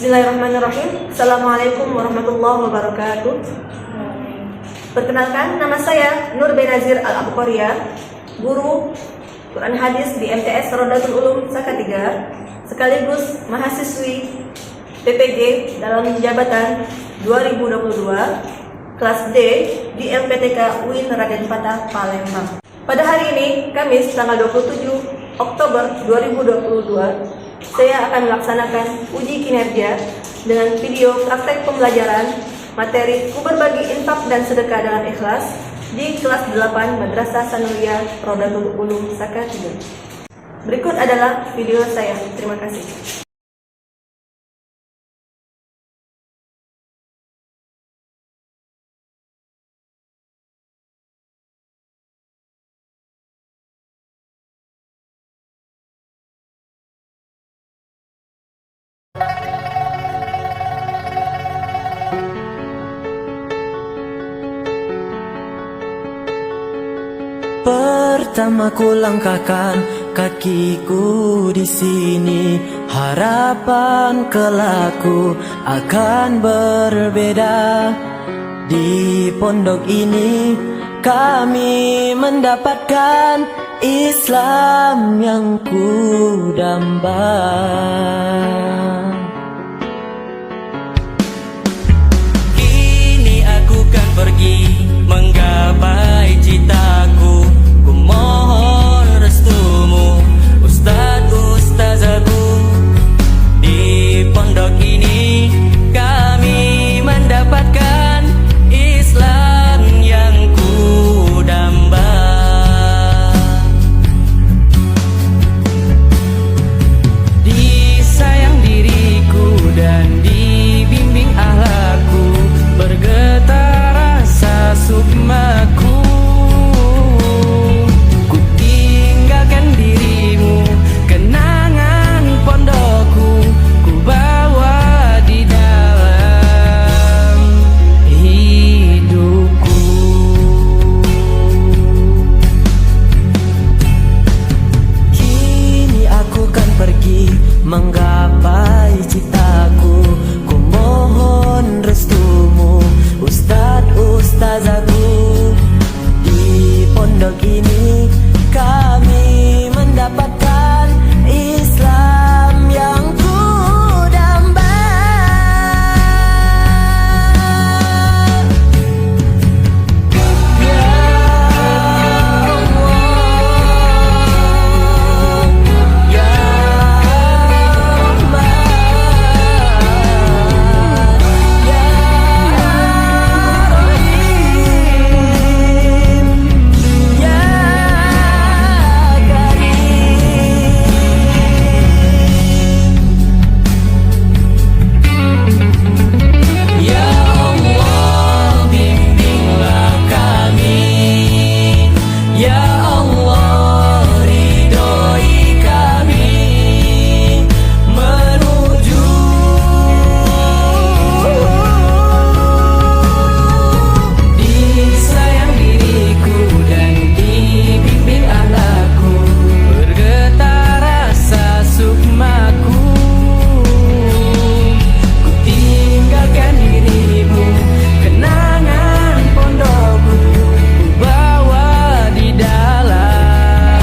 Bismillahirrahmanirrahim. Assalamualaikum warahmatullahi wabarakatuh. Perkenalkan, nama saya Nur Benazir Al-Abqariyah, guru Quran Hadis di MTS Rodatul Ulum Saka 3, sekaligus mahasiswi PPG dalam jabatan 2022 kelas D di LPTK UIN Raden Patah, Palembang. Pada hari ini, Kamis tanggal 27 Oktober 2022, saya akan melaksanakan uji kinerja dengan video praktek pembelajaran materi ku berbagi infak dan sedekah dengan ikhlas di kelas 8 Madrasah Sanawiyah Rodatul Ulum Saka 3. Berikut adalah video saya. Terima kasih. Pertama ku langkahkan kakiku di sini, harapan kelakku akan berbeda. Di pondok ini kami mendapatkan Islam yang ku damba. Kini aku kan pergi menggapai citaku. Ku mohon restumu, Ustadz Ustazaku. Di pondok ini kami mendapatkan Islam yang ku damba. Disayang diriku dan dibimbing akhlakku, bergetar rasa sukmaku. Ku tinggalkan dirimu, kenangan pondokku ku bawa di dalam hidupku. Kini aku kan pergi menggapai citaku. Ku mohon restumu, Ustadz Ustazaku. Di pondok ini kami mendapatkan Islam yang ku damba. Ya Allah, Ya Rahman, Ya Rahim, Ya Karim. Ya Allah, bimbinglah kami. Ya Allah, ridhoi kami menuju disayang diriku dan dibimbing akhlakku, bergetar rasa sukmaku. Ku tinggalkan dirimu, kenangan pondokku ku bawa di dalam.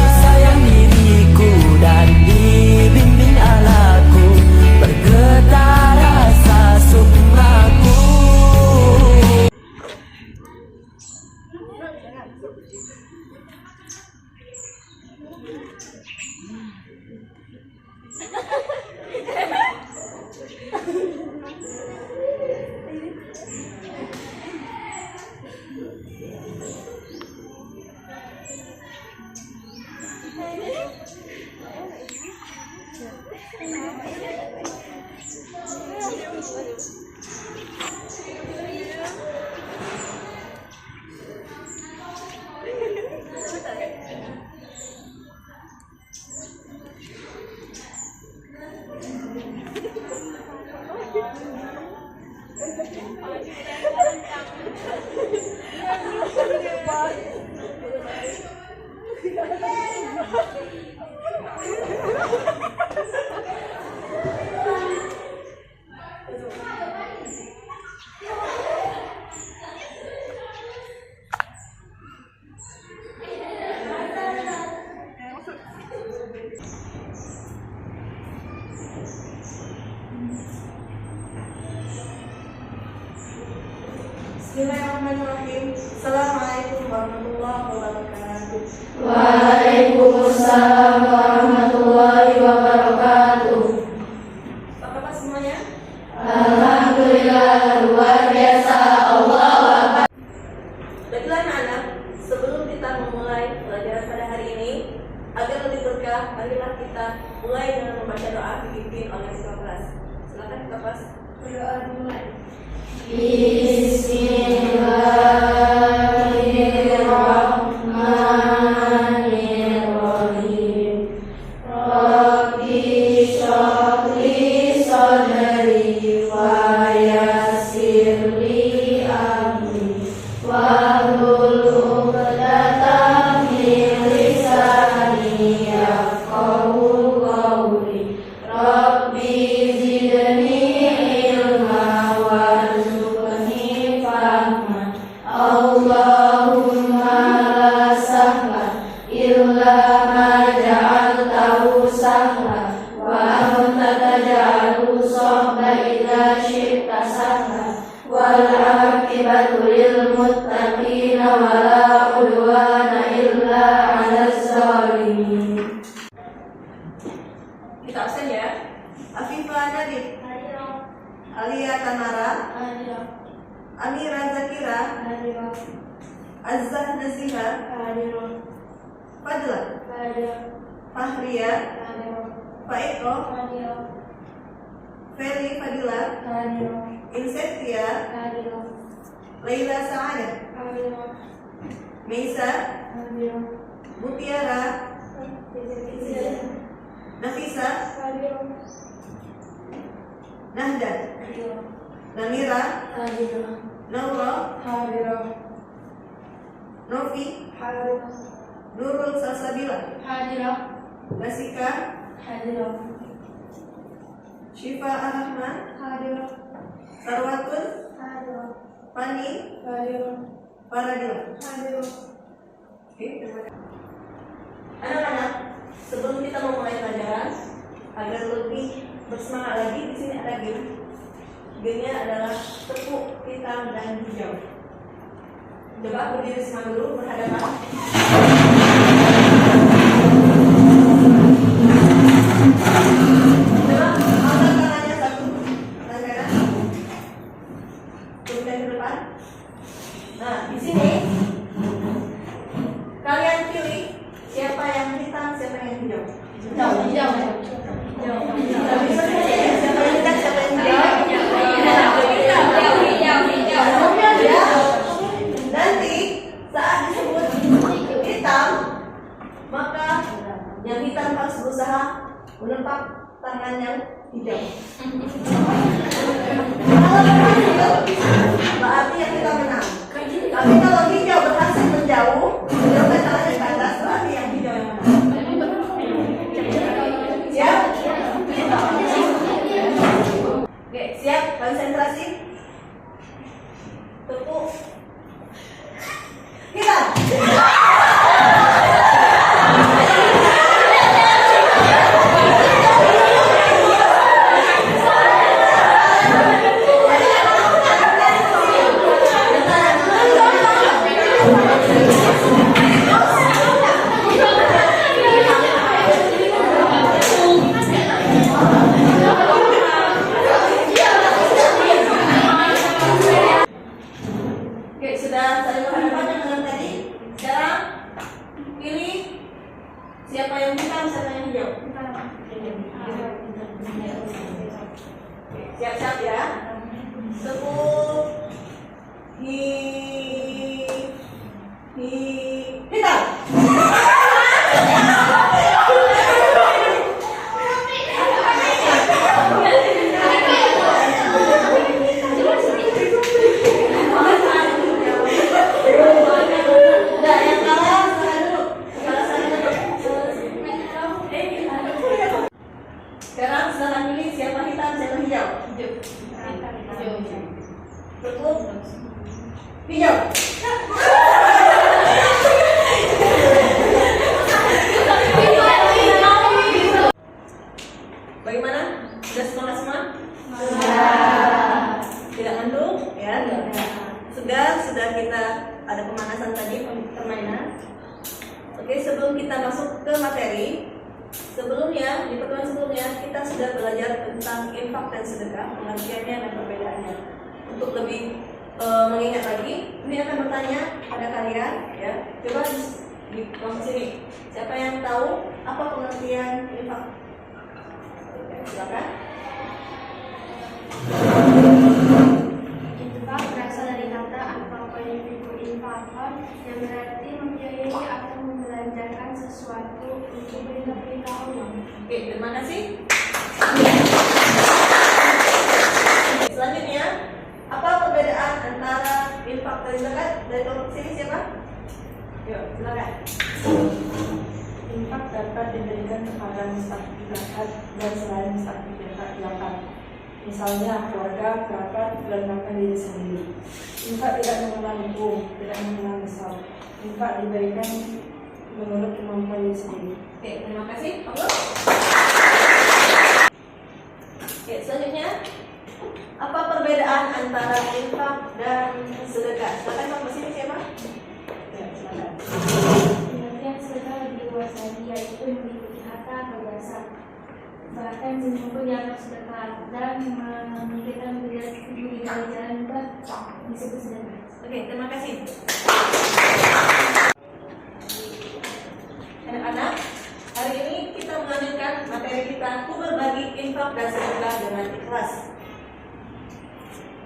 Disayang diriku dan dibimbing akhlakku, bergetar rasa sukmaku. Bismillahirrahmanirrahim. Assalamualaikum warahmatullahi wabarakatuh. Waalaikumsalam warahmatullahi wabarakatuh. Apa kabar semuanya? Alhamdulillah, luar biasa. Allahu Akbar. Baiklah anak-anak, sebelum kita memulai pelajaran pada hari ini, agar lebih berkah, marilah kita mulai dengan membaca doa dipimpin oleh ketua kelas. Silakan ketua kelas berdoa dimulai. Bismillahirrahmanirrahim. Rabbi shrah li sadri wa yassir li amri wahlul 'uqdatam min lisani yafqahu qawli. Rabbi zidni ilma warzuqni fahma. Allahumma la sahla illa ma ja'altahu sahla wa anta taj'alu sahla idza syi'ta sahla wal 'aqibatu lil muttaqin wa la 'udwana illa 'alal zalimin. Kita absen ya. Afifah Nadif, Alia Tamara, Amira Zakira, Azzah Naziha, Fadla, Fahria, Faiko, Feli Fadila, Insetia, Laila Sa'adah, Meisa, Mutiara, Nafisa, Nahdan, Namira, Naura, Novi, Nurul Salsabila, Nasika, Syifa Ar-Rahman, Sarwatun, Fani, Faradila. Oke, terima kasih. Anak-anak, sebelum kita memulai pelajaran, agar lebih bersemangat lagi, di sini ada game. Game-nya adalah tepuk hitam dan hijau. Coba berdiri semua dulu, berhadapan. Coba angkat tangannya satu, tangan kanan, turunkan ke depan. Nah, di sini kalian pilih siapa yang hitam, siapa yang hijau. Tapi sebenarnya siapa yang hitam, siapa yang hijau? Ya. Nanti saat disebut hitam, maka yang hitam harus berusaha menempat tangan yang hijau. Kalau berhasil, berarti yang hitam menang. Tapi kalau hijau berhasil menjauh, menjauhkan tangannya ke atas, berarti yang hijau yang menang. Siap? Oke, siap? Konsentrasi. Tepuk. Hitam. Oke, sudah saling berhadapan dengan tadi. Sekarang pilih siapa yang hitam, siapa yang hijau. Oke, siap-siap ya. Tepuk. Hitam. Nah, yang kalah sana dulu. Kalah sana. Oke, sebelum kita masuk ke materi, sebelumnya di pertemuan sebelumnya kita sudah belajar tentang infak dan sedekah, pengertiannya dan perbedaannya. Untuk lebih mengingat lagi, ini akan bertanya pada kalian, ya. Coba di kelompok sini, siapa yang tahu apa pengertian infak? Oke, silakan. Infak berasal dari kata anfaqa yunfiqu infaqan yang berarti membiayai atau membelanjakan sesuatu untuk perintah Allah. Oke, terima kasih. Selanjutnya, apa perbedaan antara infak dan zakat? Dari kelompok sini siapa? Yuk, silakan. Infak dapat diberikan kepada mustahik zakat dan selain mustahik zakat. Misalnya keluarga, kerabat, dan bahkan diri sendiri. Infak tidak mengenal hukum, tidak mengenal misal. Infak diberikan menurut kemampuan diri sendiri. Oke, terima kasih. Allah. Oke, selanjutnya, apa perbedaan antara infak dan sedekah? Silakan kelompok sini siapa? Ya, silakan. Pengertian sedekah lebih luas lagi, yaitu mengikuti harta atau jasa. Bahkan sesungguhnya dianggap sedekah dan memikirkan budaya jalan disebut sedekah. Oke, terima kasih. Anak-anak, hari ini kita melanjutkan materi kita, ku berbagi infak dan sedekah dengan ikhlas.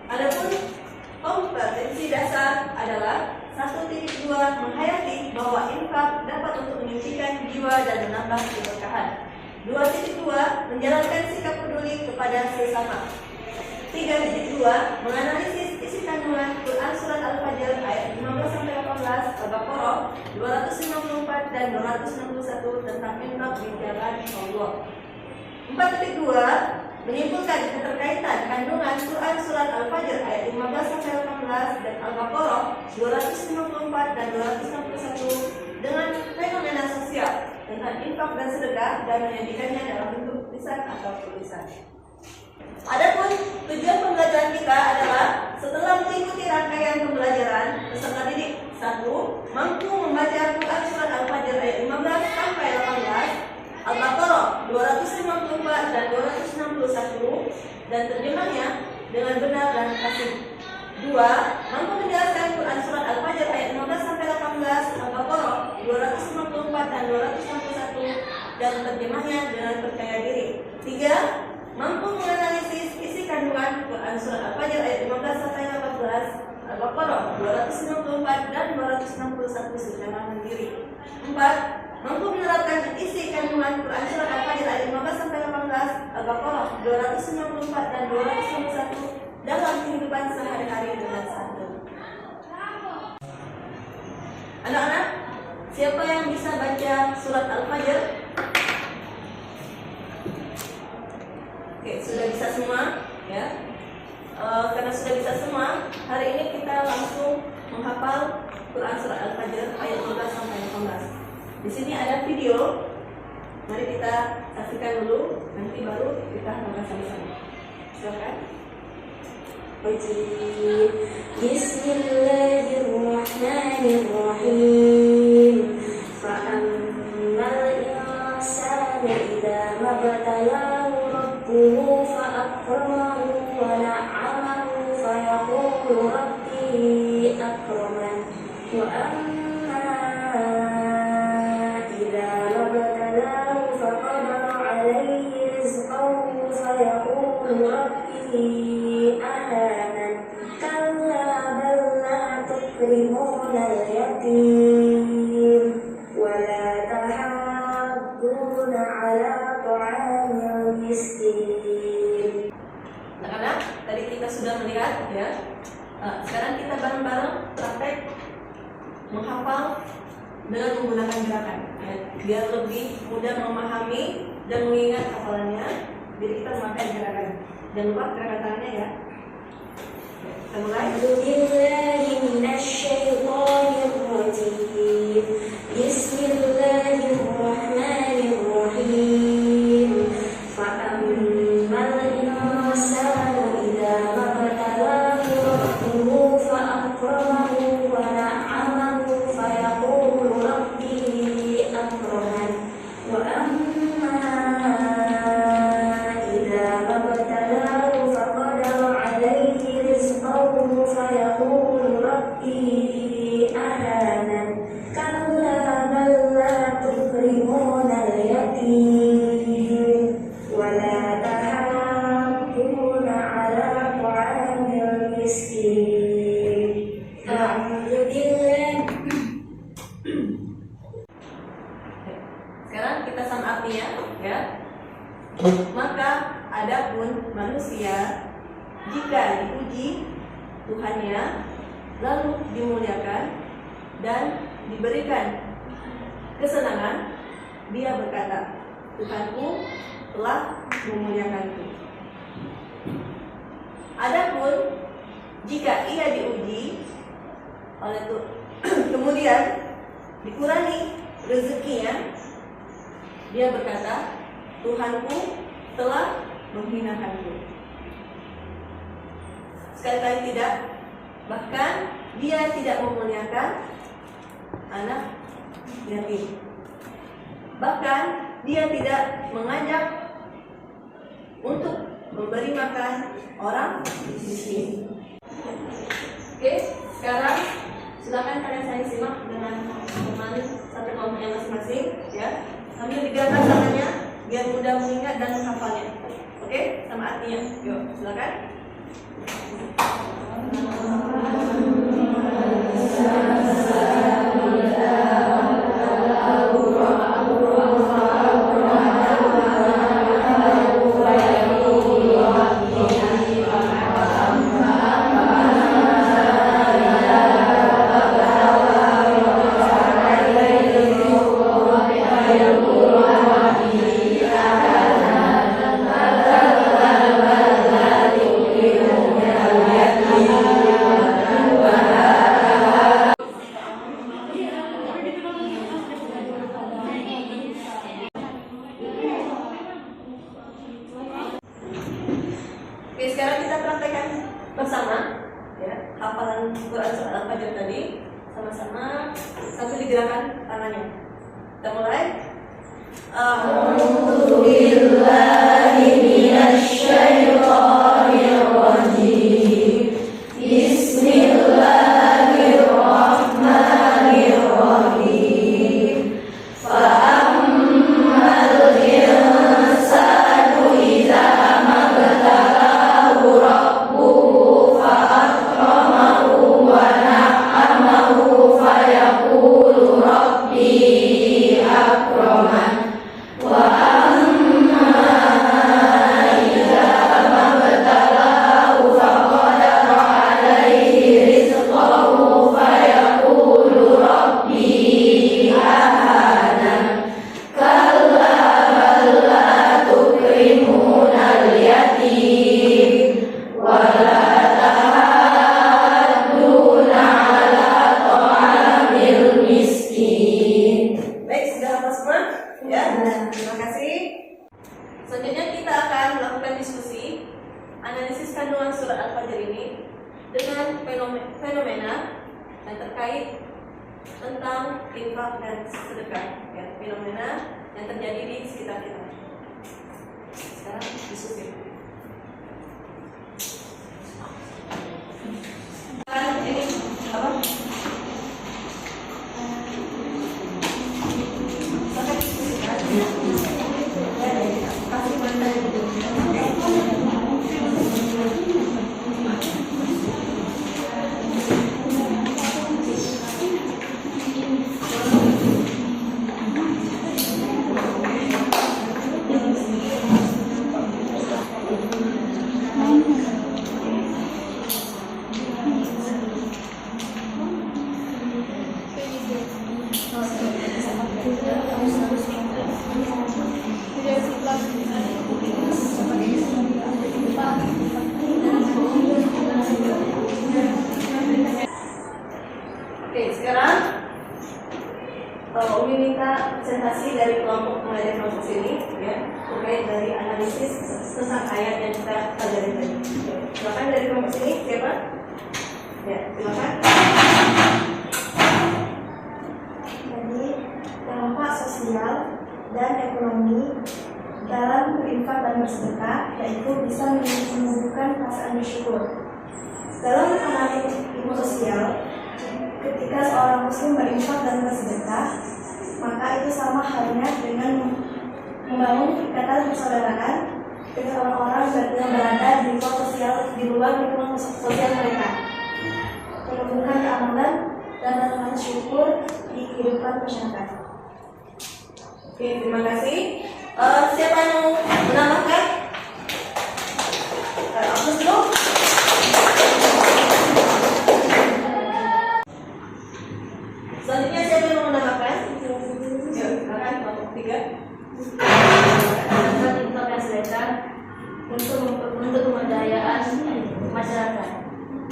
Adapun kompetensi dasar adalah 1.2 menghayati bahwa infak dapat untuk menyucikan jiwa dan menambah keberkahan. 2.2 menjalankan sikap peduli kepada sesama. 3.2 menganalisis isi kandungan Quran surat Al-Fajr ayat 15-18, Al-Baqarah 254 dan 261 tentang infak di jalan Allah. 4.2 menyimpulkan keterkaitan kandungan Quran surat Al-Fajr ayat 15-18 dan Al-Baqarah 254 dan 261 dengan fenomena sosial tentang infak dan sedekah dan menyajikannya dalam bentuk lisan atau tulisan. Adapun tujuan pembelajaran kita adalah setelah mengikuti rangkaian pembelajaran peserta didik 1. Mampu membaca Quran surat Al-Fajr ayat 15 sampai 18, Al-Baqarah 254 dan 261 dan terjemahnya dengan benar dan fasih. 2. Mampu menjelaskan Quran surat Al-Fajr ayat 15 sampai 18, Al-Baqarah 254 dan 261 dan terjemahnya dengan percaya diri. 3. Mampu menganalisis isi kandungan Quran surat Al-Fajr ayat 15 sampai 18, Al-Baqarah 254 dan 261 secara mandiri. 4. Mampu menerapkan isi kandungan Quran surat Al-Fajr ayat 15 sampai 18, Al-Baqarah 294 dan 261 dalam kehidupan sehari-hari dengan santun. Anak-anak, siapa yang bisa baca surat Al-Fajr? Oke, sudah bisa semua, ya. Karena sudah bisa semua, hari ini kita langsung menghafal Quran surat Al-Fajr ayat 15 sampai 18. Di sini ada video. Mari kita saksikan dulu, nanti baru kita bahas sama-sama. Silakan. Bismillahirrahmanirrahim. Fa'ammal insanu idza mabtalahu rabbuhu fa'akramahu wa na'amahu fayaqulu rabbi akraman. Wa amma idza mabtalahu faqadara 'alayhi rizqahu fayaqulu rabbi تكرمون اليتيم ولا تحاضون على طعام المسكين. Anak-anak, tadi kita sudah melihat, ya. Sekarang kita bareng-bareng praktek menghafal dengan menggunakan gerakan, ya, biar lebih mudah memahami dan mengingat hafalannya. Jadi kita memakai gerakan. Jangan lupa gerakan tangannya, ya. Kita mulai. Bismillahirrahmanirrahim. Fa'ammal insanu idza mabtalahu rabbuhu fa'akramahu wa na'amahu fayaqulu rabbi Maka adapun manusia jika diuji Tuhannya lalu dimuliakan dan diberikan kesenangan, dia berkata, Tuhanku telah memuliakanku. Adapun jika ia diuji oleh kemudian dikurangi rezekinya, dia berkata, Tuhanku telah menghinakanku. Sekali-kali tidak, bahkan dia tidak memuliakan anak yatim. Bahkan dia tidak mengajak untuk memberi makan orang miskin. Oke, sekarang silakan kalian saling simak dengan teman satu kelompoknya masing-masing, ya. Sambil digerakkan tangannya biar mudah mengingat dan menghafalnya. Oke, sama artinya. Yuk, silakan. Oke, sekarang kita praktekkan bersama, ya, hafalan Quran surat Al-Fajr tadi sama-sama sambil digerakkan tangannya. Kita mulai. A'udzubillahi minasyaitonir rajim. Bismillahirrahmanirrahim. Fa'ammal insanu idza mabtalahu rabbuhu fa'akramahu wa na'amahu fayaqulu rabbi akraman. Wa amma idza mabtalahu faqadara alayhi rizqahu fayaqulu rabbi ahanan. Kalla bal la tukrimuna al-yatim wa la tahadduna ala ta'amil miskin. Baik, sudah hafal semua? Ya, terima kasih. Selanjutnya kita akan melakukan diskusi analisis kandungan surat Al-Fajr ini dengan fenomena yang terkait tentang infak dan sedekah, ya, fenomena yang terjadi di sekitar kita. Sekarang diskusi. Ini apa? Pakai diskusi kan? Kasih materi. Oke, sekarang Umi minta presentasi dari kelompok mengajar kelompok sini, ya, terkait dari analisis tentang ayat yang kita pelajari tadi. Silakan dari kelompok sini, siapa? Ya, silakan. Jadi, dampak sosial dan ekonomi dalam berinfak dan bersedekah yaitu bisa menumbuhkan perasaan bersyukur. Dalam analisis ilmu sosial, ketika seorang muslim berinfak dan bersedekah, maka itu sama halnya dengan membangun ikatan persaudaraan dengan orang-orang yang berada di lingkungan sosial di luar lingkungan sosial mereka, menumbuhkan keamanan dan rasa syukur di kehidupan masyarakat. Oke, terima kasih. Siapa yang mau menambahkan? Hapus dulu. Selanjutnya siapa yang mau menambahkan? Ya, silakan kelompok 3. Dapat infak dan sedekah untuk pemberdayaan masyarakat.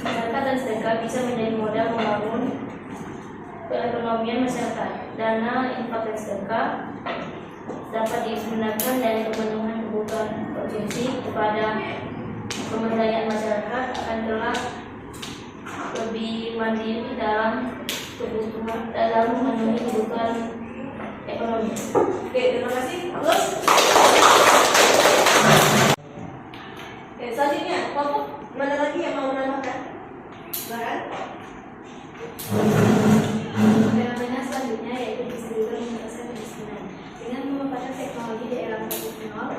Masyarakat dan sedekah bisa menjadi modal membangun perekonomian masyarakat. Dana infak dan sedekah dapat digunakan dari pemenuhan kebutuhan konsumsi kepada pemberdayaan masyarakat akan kelak lebih mandiri dalam memenuhi kebutuhan ekonomi. Oke, terima kasih. Hapus. Oke, selanjutnya kelompok mana lagi yang mau menambahkan? Silakan. Fenomena selanjutnya yaitu distribusi mengatasi kemiskinan. Dengan memanfaatkan teknologi di era 4.0,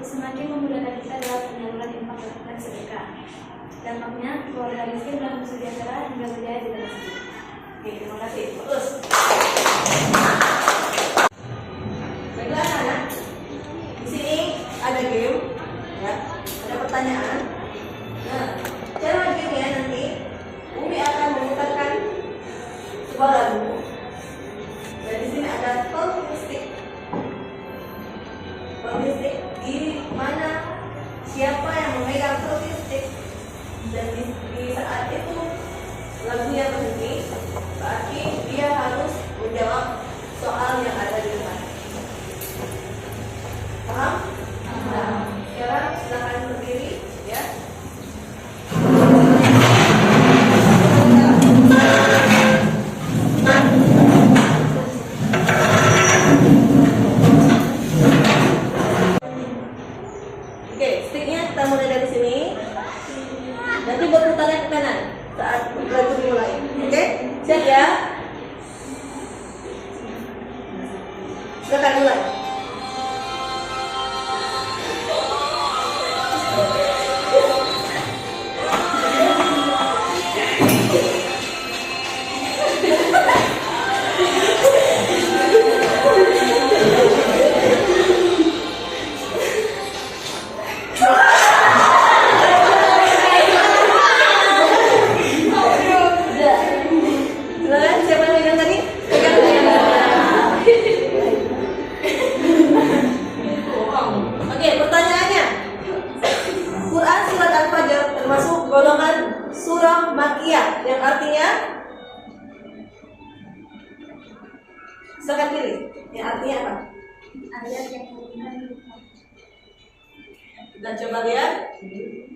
semakin memudahkan kita dalam penyaluran infak dan sedekah. Dampaknya keluarga miskin dalam sejahtera hingga berjaya di dalam masjid. Oke, terima kasih. Terus. Baiklah anak-anak, di sini ada game, ya, ada pertanyaan. Nah, cara game-nya nanti Umi akan memutarkan sebuah lagu. Dan di sini ada talking stick. Talking stick di mana siapa yang memegang talking stick dan di saat itu lagunya berhenti, berarti dia harus menjawab soal yang ada di depan. Paham? Paham. Sekarang silakan berdiri, ya. Oke, sticknya kita mulai dari sini. Nanti berputarnya ke kanan saat lagu dimulai. Oke? Siap ya? Silakan mulai. Silakan, siapa yang megang tadi? Pegang. Oke, pertanyaannya. Quran surat Al-Fajr termasuk golongan surah Makkiyah yang artinya silakan pilih. Yang artinya apa? Ayat yang memberikan Kita coba lihat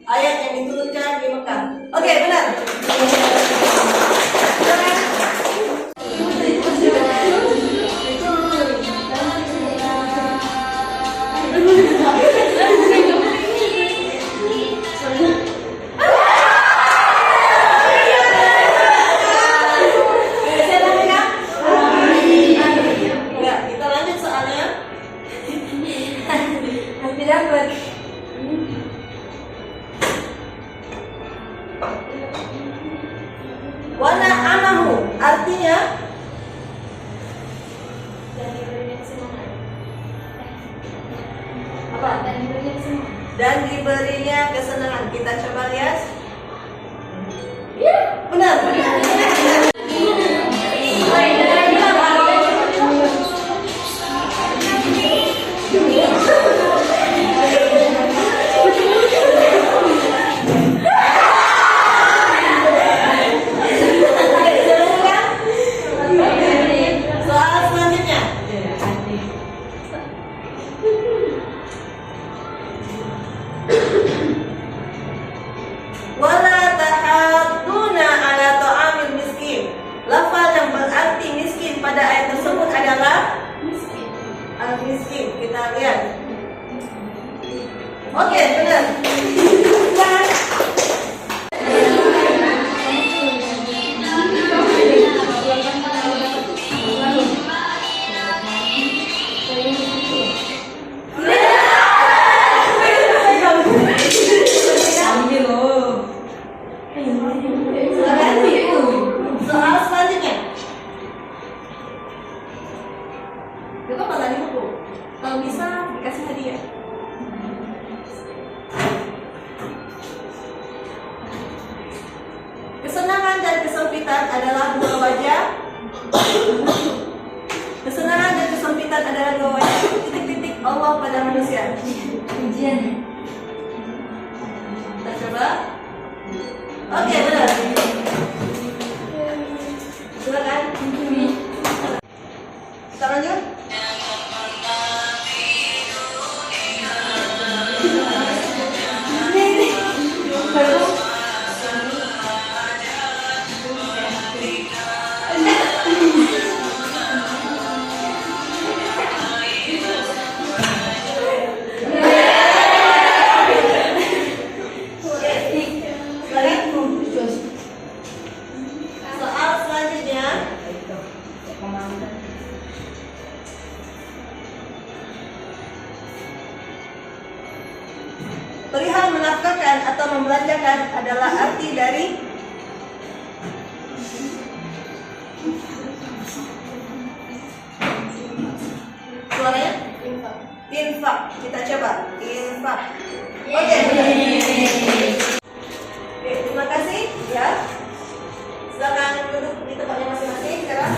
ayat yang diturunkan di Mekah. Oke, benar. Silakan. Siapa yang pegang? Ya, kita lanjut soalnya. Nanti dapat. Wana amahu artinya dan diberikan kesenangan. apa? Dan diberikan kesenangan. Dan diberinya kesenangan. Kita coba lihat. Benar. Soal selanjutnya. Wala tahadduna ala ta'amil miskin. Lafal yang berarti miskin pada ayat tersebut adalah al-miskin. Kita lihat. Oke, benar. Silakan. Soal selanjutnya. Itu apa tadi buku? Kalau bisa dikasih hadiah. Kesenangan dan kesempitan adalah dua wajah. Kesenangan dan kesempitan adalah dua wajah titik-titik Allah pada manusia. Ujian. Kita coba. Oke, benar. Silakan. Kita lanjut. Soal selanjutnya, perihal menafkahkan atau membelanjakan adalah arti dari suaranya infak. Kita coba infak. Oke, benar. Oke, terima kasih ya. Silakan duduk di tempatnya masing-masing sekarang.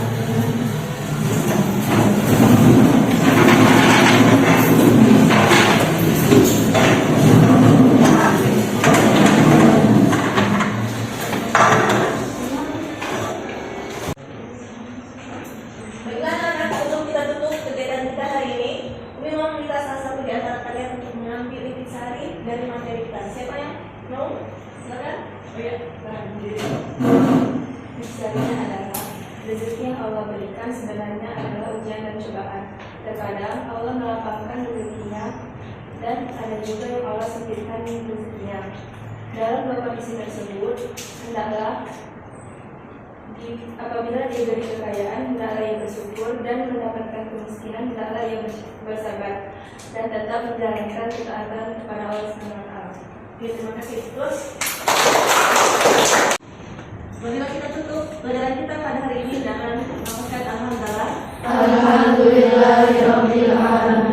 Baiklah anak-anak, untuk kita tutup kegiatan kita hari ini, memang kita salah satu di antara kalian untuk mengambil intisari dari materi kita. Siapa yang mau? Silakan. Oh ya, Intisarinya adalah rezeki yang Allah berikan sebenarnya adalah ujian dan cobaan. Terkadang Allah melapangkan rezekinya dan ada juga yang Allah sempitkan rezekinya. Dalam dua kondisi tersebut, hendaklah apabila dia diberi kekayaan, hendaklah ia bersyukur, dan mendapatkan kemiskinan, hendaklah ia bersabar dan tetap menjalankan ketaatan kepada Allah SWT. Oke, terima kasih. Terus, marilah kita tutup pelajaran kita pada hari ini dengan mengucapkan alhamdulillah. Alhamdulillahirabbil alamin.